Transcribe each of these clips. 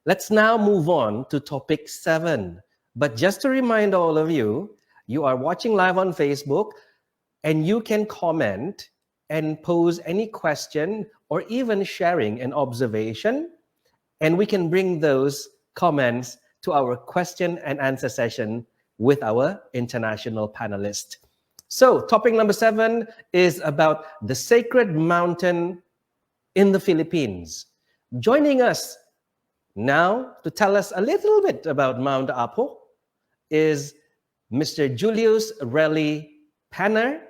Let's now move on to topic 7. But just to remind all of you, you are watching live on Facebook and you can comment and pose any question or even sharing an observation, and we can bring those comments to our question and answer session with our international panelists. So topic number 7 is about the sacred mountain in the Philippines. Joining us now to tell us a little bit about Mount Apo is Mr. Julius Relly Panner.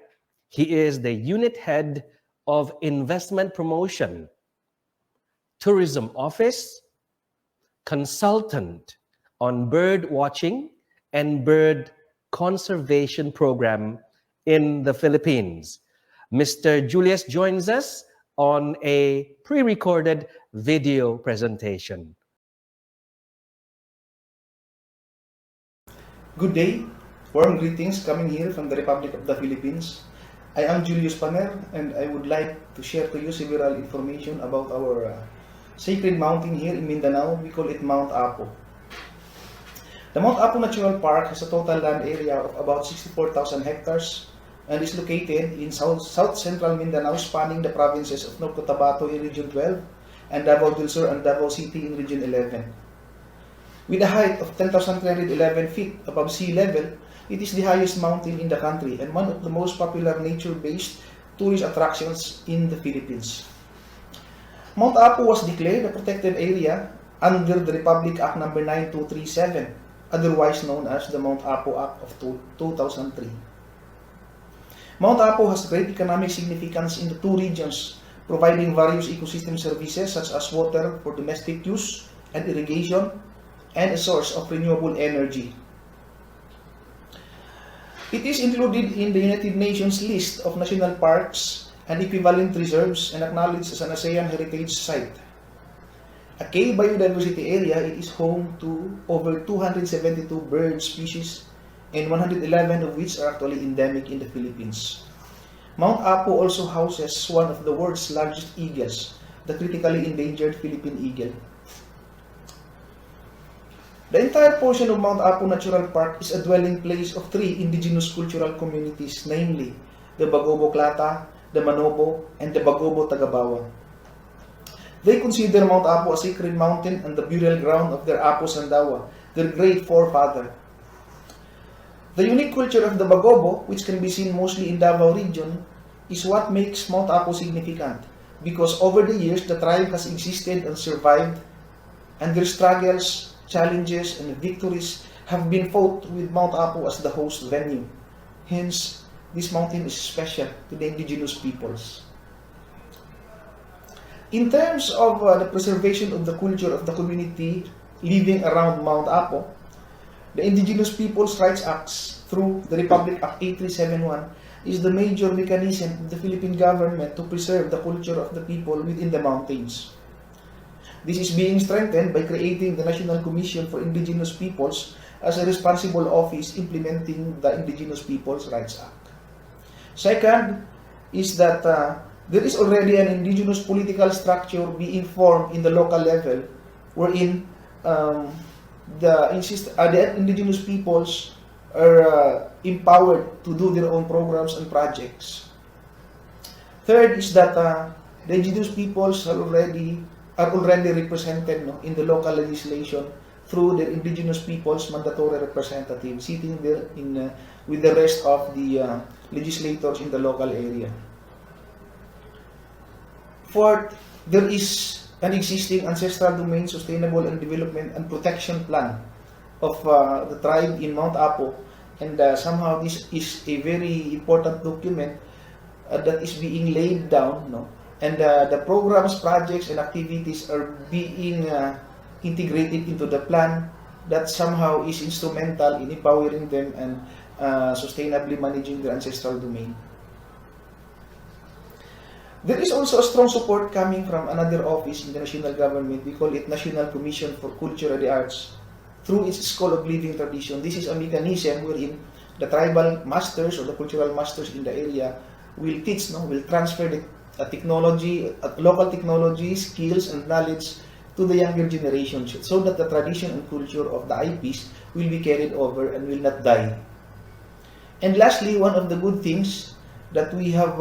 He is the unit head of investment promotion, tourism office, consultant on bird watching and bird conservation program in the Philippines. Mr. Julius joins us on a pre-recorded video presentation. Good day, warm greetings coming here from the Republic of the Philippines. I am Julius Paner and I would like to share to you several information about our sacred mountain here in Mindanao. We call it Mount Apo. The Mount Apo Natural Park has a total land area of about 64,000 hectares and is located in south-central Mindanao, spanning the provinces of North Cotabato in Region 12 and Davao del Sur and Davao City in Region 11. With a height of 10,311 feet above sea level, it is the highest mountain in the country and one of the most popular nature-based tourist attractions in the Philippines. Mount Apo was declared a protected area under the Republic Act No. 9237, otherwise known as the Mount Apo Act of 2003. Mount Apo has great economic significance in the two regions, providing various ecosystem services such as water for domestic use and irrigation, and a source of renewable energy. It is included in the United Nations list of national parks and equivalent reserves and acknowledged as an ASEAN heritage site. A key biodiversity area, it is home to over 272 bird species and 111 of which are actually endemic in the Philippines. Mount Apo also houses one of the world's largest eagles, the critically endangered Philippine eagle. The entire portion of Mount Apo Natural Park is a dwelling place of three indigenous cultural communities, namely the Bagobo-Clata, the Manobo, and the Bagobo-Tagabawa. They consider Mount Apo a sacred mountain and the burial ground of their Apo Sandawa, their great forefather. The unique culture of the Bagobo, which can be seen mostly in Davao region, is what makes Mount Apo significant, because over the years the tribe has existed and survived, and their struggles, challenges, and victories have been fought with Mount Apo as the host venue. Hence, this mountain is special to the indigenous peoples. In terms of the preservation of the culture of the community living around Mount Apo, the Indigenous Peoples' Rights Acts through the Republic Act 8371 is the major mechanism of the Philippine government to preserve the culture of the people within the mountains. This is being strengthened by creating the National Commission for Indigenous Peoples as a responsible office implementing the Indigenous Peoples' Rights Act. Second is that there is already an indigenous political structure being formed in the local level wherein the indigenous peoples are empowered to do their own programs and projects. Third is that the indigenous peoples are already represented in the local legislation through their indigenous peoples mandatory representative sitting there with the rest of the legislators in the local area. Fourth, there is an existing ancestral domain sustainable and development and protection plan of the tribe in Mount Apo, and somehow this is a very important document that is being laid down, and the programs, projects, and activities are being integrated into the plan that somehow is instrumental in empowering them and sustainably managing their ancestral domain. There is also a strong support coming from another office in the national government. We call it National Commission for Culture and the Arts through its School of Living Tradition. This is a mechanism wherein the tribal masters or the cultural masters in the area will teach, will transfer the technology, local technology, skills, and knowledge to the younger generation so that the tradition and culture of the IPs will be carried over and will not die. And lastly, one of the good things that we have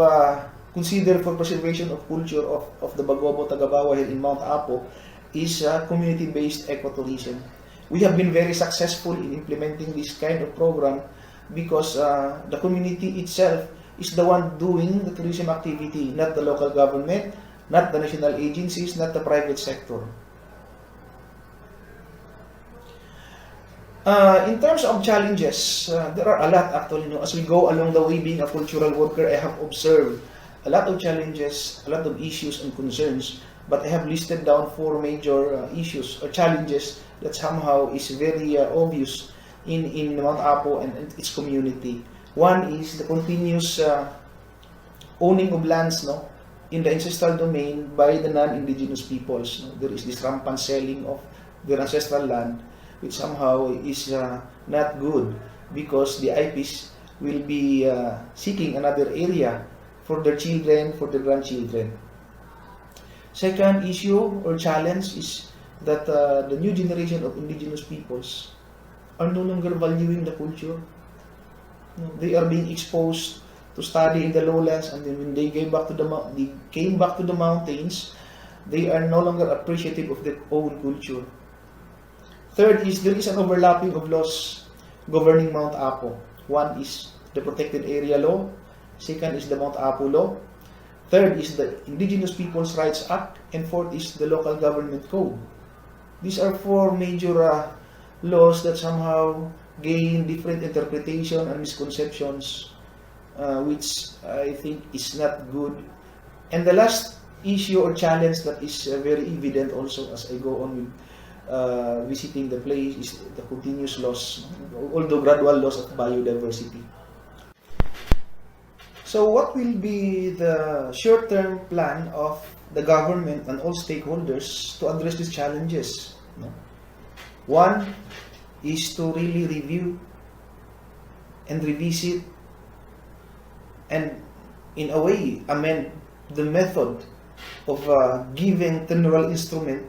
considered for preservation of culture of the Bagobo-Tagabawa here in Mount Apo is community-based ecotourism. We have been very successful in implementing this kind of program because the community itself is the one doing the tourism activity, not the local government, not the national agencies, not the private sector. In terms of challenges, there are a lot actually. As we go along the way being a cultural worker, I have observed a lot of challenges, a lot of issues and concerns, but I have listed down 4 major issues or challenges that somehow is very obvious in Mount Apo and its community. One is the continuous owning of lands in the ancestral domain by the non-indigenous peoples. There is this rampant selling of their ancestral land, which somehow is not good because the IPs will be seeking another area for their children, for their grandchildren. Second issue or challenge is that the new generation of indigenous peoples are no longer valuing the culture. They are being exposed to study in the lowlands, and then when they came back to the mountains, they are no longer appreciative of their own culture. Third is there is an overlapping of laws governing Mount Apo. One is the Protected Area Law. Second is the Mount Apo Law. Third is the Indigenous Peoples' Rights Act. And fourth is the Local Government Code. These are 4 major laws that somehow gain different interpretation and misconceptions, which I think is not good. And the last issue or challenge that is very evident also as I go on with visiting the place is the continuous loss, although gradual loss of biodiversity. So what will be the short-term plan of the government and all stakeholders to address these challenges? One is to really review and revisit and in a way amend the method of giving tenure instrument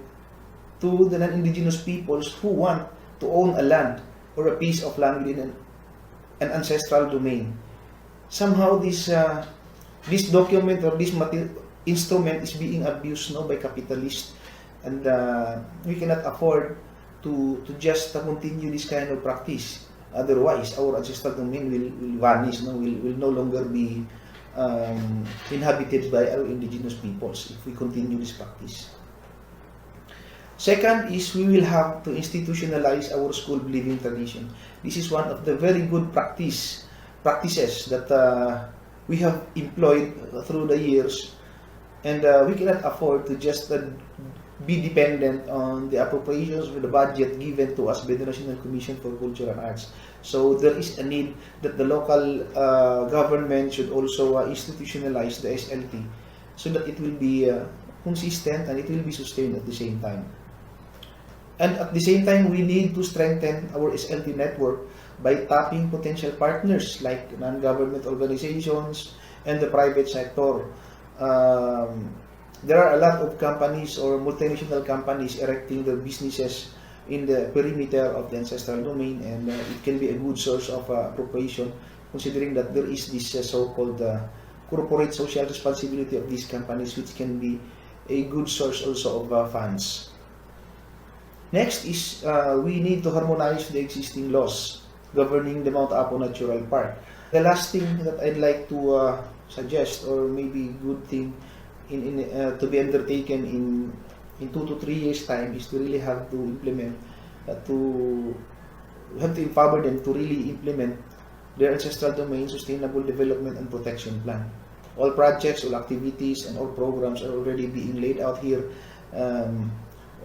to the non-indigenous peoples who want to own a land or a piece of land within an ancestral domain. Somehow this document or this instrument is being abused by capitalists, and we cannot afford to just continue this kind of practice. Otherwise, our ancestral domain will vanish, will no longer be inhabited by our indigenous peoples if we continue this practice. Second is we will have to institutionalize our school believing tradition. This is one of the very good practices that we have employed through the years, and we cannot afford to just be dependent on the appropriations for the budget given to us by the National Commission for Culture and Arts. So there is a need that the local government should also institutionalize the SLT so that it will be consistent and it will be sustained at the same time. And at the same time, we need to strengthen our SLT network by tapping potential partners like non-government organizations and the private sector. There are a lot of companies or multinational companies erecting their businesses in the perimeter of the ancestral domain, and it can be a good source of appropriation, considering that there is this so-called corporate social responsibility of these companies, which can be a good source also of funds. Next is we need to harmonize the existing laws governing the Mount Apo Natural Park. The last thing that I'd like to suggest, or maybe good thing to be undertaken in 2 to 3 years time, is to really have to implement, to empower them to really implement their ancestral domain sustainable development and protection plan. All projects, all activities, and all programs are already being laid out here.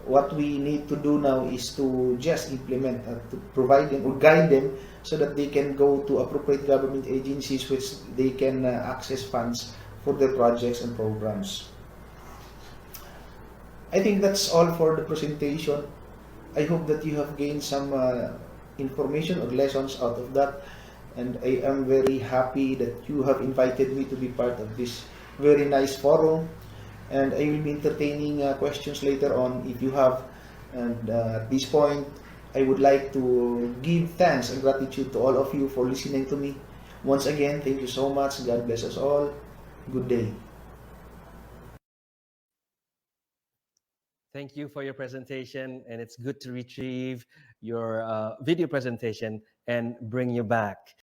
What we need to do now is to just implement, to provide them or guide them so that they can go to appropriate government agencies which they can access funds for their projects and programs. I think that's all for the presentation. I hope that you have gained some information or lessons out of that, and I am very happy that you have invited me to be part of this very nice forum. and I will be entertaining questions later on if you have. And at this point, I would like to give thanks and gratitude to all of you for listening to me. Once again, thank you so much. God bless us all. Good day. Thank you for your presentation, and it's good to retrieve your video presentation and bring you back.